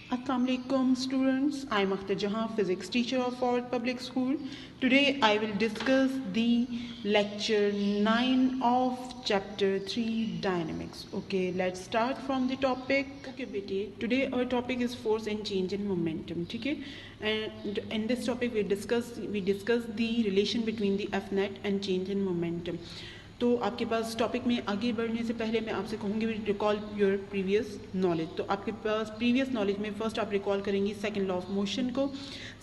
Assalamualaikum students, I am Akhtar Jahan, physics teacher of Ford Public School. Today I will discuss the lecture 9 of chapter 3 dynamics. Okay, let's start from the topic. Okay beti, today our topic is force and change in momentum. Okay, and in this topic we discuss the relation between the F net and change in momentum. तो आपके पास topic में आगे बढ़ने से पहले मैं आपसे कहूँगी रिकॉल योर प्रीवियस नॉलेज. तो आपके पास प्रीवियस नॉलेज में फर्स्ट आप रिकॉल करेंगी सेकंड लॉ ऑफ मोशन को.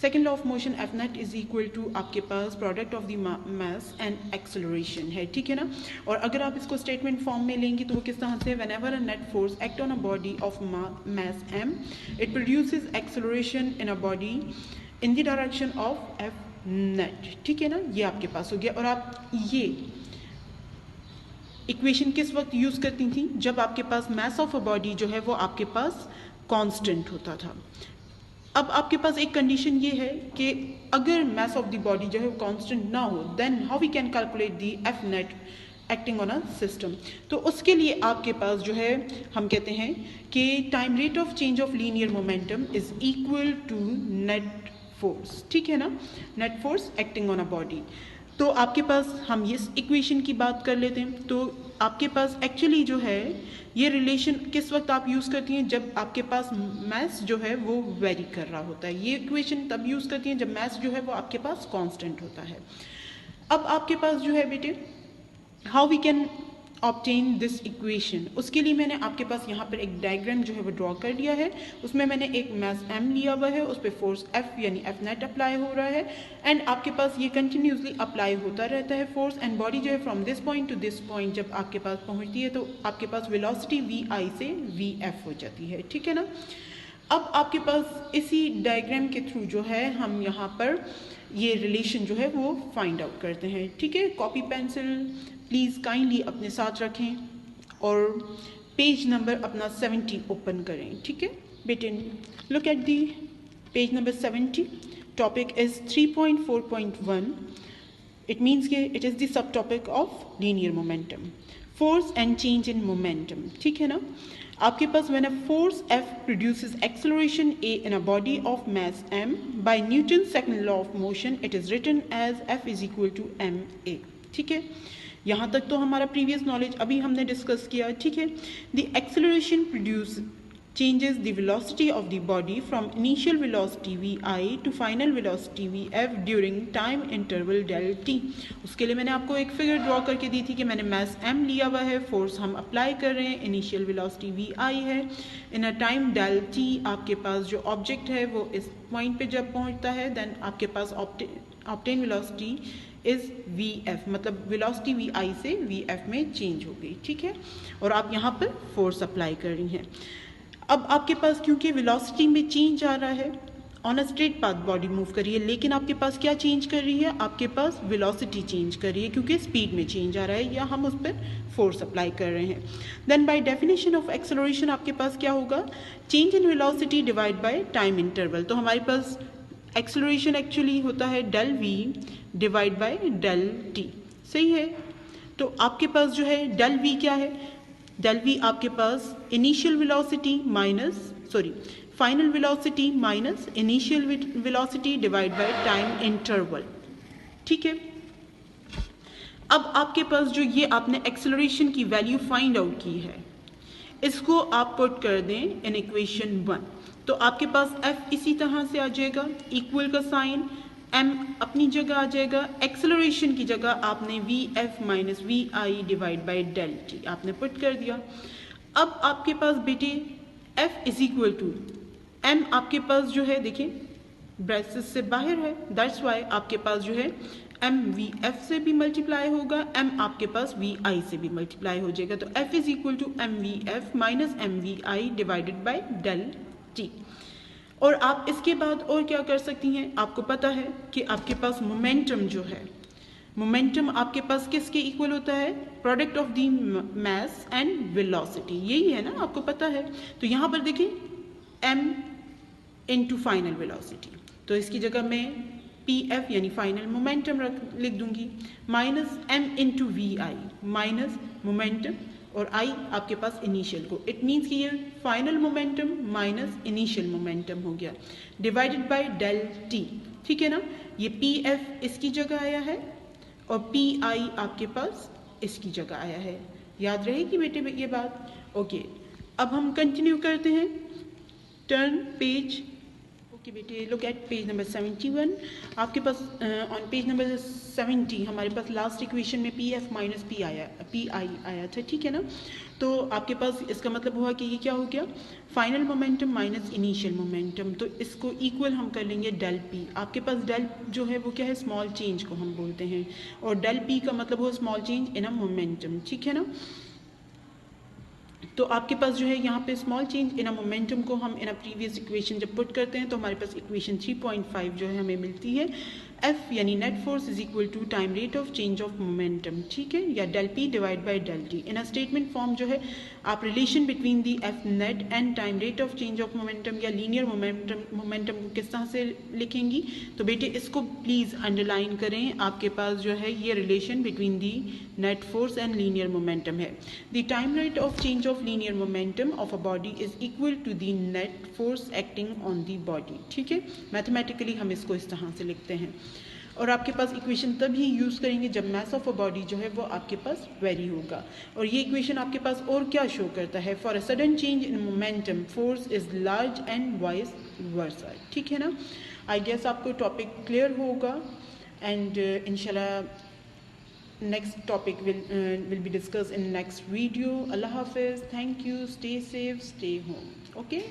Second law of motion F net is equal to आपके पास product of the mass and acceleration है, ठीक है ना. और अगर आप इसको स्टेटमेंट फॉर्म में लेंगी तो वो किस तरह से, whenever a net force act on a body of mass m it produces acceleration in a body in the direction of F net, ठीक है ना. ये आपके पास हो गया. और आप ये इक्वेशन किस वक्त यूज़ करती थी, जब आपके पास मास ऑफ अ बॉडी जो है वो आपके पास कांस्टेंट होता था. अब आपके पास एक कंडीशन ये है कि अगर मास ऑफ द बॉडी जो है वो कांस्टेंट ना हो, then how we can calculate the F net acting on a system. तो उसके लिए आपके पास जो है हम कहते हैं कि time rate of change of linear momentum is equal to net force, ठीक है ना, net force acting on a body. तो आपके पास हम ये इक्वेशन की बात कर लेते हैं. तो आपके पास एक्चुअली जो है ये रिलेशन किस वक्त आप यूज़ करती हैं, जब आपके पास मास जो है वो वेरी कर रहा होता है. ये इक्वेशन तब यूज़ करती हैं जब मास जो है वो आपके पास कांस्टेंट होता है. अब आपके पास जो है बेटे how we can obtain this equation, उसके लिए मैंने आपके पास यहाँ पर एक डायग्राम जो है वो ड्रॉ कर लिया है. उसमें मैंने एक मास m लिया हुआ है, उस पर फोर्स F यानी F नेट अप्लाई हो रहा है एंड आपके पास ये कंटिन्यूसली अप्लाई होता रहता है फोर्स. एंड बॉडी जो है from this point two this point जब आपके पास पहुँचती है तो आपके पास वेलोसिटी vi से vf हो जाती है, ठीक है ना. अब आपके पास इसी डायग्राम के थ्रू जो है हम यहाँ पर ये रिलेशन जो है वो फाइंड आउट करते हैं, ठीक है. कॉपी पेंसिल प्लीज़ काइंडली अपने साथ रखें और पेज नंबर अपना 70 ओपन करें, ठीक है बेटे. Look at the page number 70. Topic is 3.4.1. It means के it is the sub topic of linear momentum, force and change in momentum, ठीक है ना. आपके पास when a force F produces acceleration A in a body of mass m by Newton's second law of motion, it is written as F is equal to ma, ठीक है. यहाँ तक तो हमारा प्रीवियस नॉलेज अभी हमने डिस्कस किया, ठीक है. The acceleration produce changes the velocity of the body from initial velocity vi to final velocity vf during time interval del t. उसके लिए मैंने आपको एक फिगर ड्रॉ करके दी थी कि मैंने मास m लिया हुआ है, फोर्स हम अप्लाई कर रहे हैं, इनिशियल वेलोसिटी vi है, इन अ टाइम del t आपके पास जो ऑब्जेक्ट है वो इस पॉइंट पे जब पहुंचता है देन आपके पास ऑब्टेन वेलोसिटी इज vf, मतलब वेलोसिटी vi से vf में चेंज हो गई, ठीक है. और आप यहाँ पर फोर्स अप्लाई कर रही हैं. अब आपके पास क्योंकि वेलोसिटी में चेंज आ रहा है, on a straight path body move कर रही है, लेकिन आपके पास क्या चेंज कर रही है, आपके पास वेलोसिटी चेंज कर रही है क्योंकि स्पीड में चेंज आ रहा है या हम उस पर फोर्स अप्लाई कर रहे हैं. Then by definition of acceleration आपके पास क्या होगा, change in velocity divide by time interval. तो हमारे पास एक्सेलरेशन एक्चुअली होता है del v divide by del t, सही है. तो आपके पास जो है डेल v क्या है, डेल वी आपके पास initial velocity minus final velocity minus initial velocity divide by time interval, ठीक है. अब आपके पास जो ये आपने एक्सेलरेशन की वैल्यू फाइंड आउट की है, इसको आप पुट कर दें इन इक्वेशन 1. तो आपके पास F इसी तरह से आ जाएगा, इक्वल का साइन, m अपनी जगह आ जाएगा, एक्सेलरेशन की जगह आपने vf minus vi divide by del T आपने पुट कर दिया. अब आपके पास बेटे f is equal to m आपके पास जो है देखिए ब्रैकेट से बाहर है, दैट्स वाई आपके पास जो है m vf से भी मल्टीप्लाई होगा, m आपके पास vi से भी मल्टीप्लाई हो जाएगा. तो f is equal to m vf minus m vi divided by del T. और आप इसके बाद और क्या कर सकती हैं, आपको पता है कि आपके पास मोमेंटम जो है, मोमेंटम आपके पास किसके इक्वल होता है, product of the mass and velocity, यही है ना, आपको पता है. तो यहाँ पर देखिए m इंटू फाइनल वेलोसिटी, तो इसकी जगह मैं pf यानी फाइनल मोमेंटम लिख दूंगी, minus m into vi minus momentum और आई आपके पास इनिशियल को। इट मीन्स कि ये final momentum minus initial momentum हो गया डिवाइडेड बाय डेल टी, ठीक है ना। ये पी एफ इसकी जगह आया है और पी आई आपके पास इसकी जगह आया है। याद रहेगी बेटे ये बात? ओके, अब हम कंटिन्यू करते हैं। Turn page. ओके बेटे, लुक एट पेज नंबर 71। आपके पास ऑन पेज नंबर 70 हमारे पास लास्ट इक्वेशन में P F minus P I आया था, ठीक है ना। तो आपके पास इसका मतलब हुआ कि ये क्या हो गया, final momentum minus initial momentum. तो इसको इक्वल हम कर लेंगे डेल पी। आपके पास डेल जो है वो क्या है, स्मॉल चेंज को हम बोलते हैं, और डेल पी का मतलब हुआ small change in a momentum, ठीक है ना। तो आपके पास जो है यहाँ पे small change in a momentum को हम इन अ प्रीवियस इक्वेशन जब पुट करते हैं तो हमारे पास इक्वेशन 3.5 जो है हमें मिलती है। एफ यानी net force is equal to time rate of change of momentum, ठीक है, या del P divide by del T. In a statement form जो है आप relation between the F net and time rate of change of momentum या linear momentum को किस तरह से लिखेंगी, तो बेटे इसको प्लीज़ अंडरलाइन करें। आपके पास जो है ये relation between the net force and linear momentum है। The time rate of change of linear momentum of a body is equal to the net force acting on the body, ठीक है। Mathematically हम इसको इस तरह से लिखते हैं। और आपके पास इक्वेशन तभी यूज़ करेंगे जब मास ऑफ अ बॉडी जो है वो आपके पास वेरी होगा। और ये इक्वेशन आपके पास और क्या शो करता है, for a sudden change in momentum force is large and vice versa, ठीक है ना। आई गेस आपको टॉपिक क्लियर होगा एंड इंशाल्लाह next topic will be discussed in next video. Allah Hafiz, thank you, stay safe, stay home. Okay.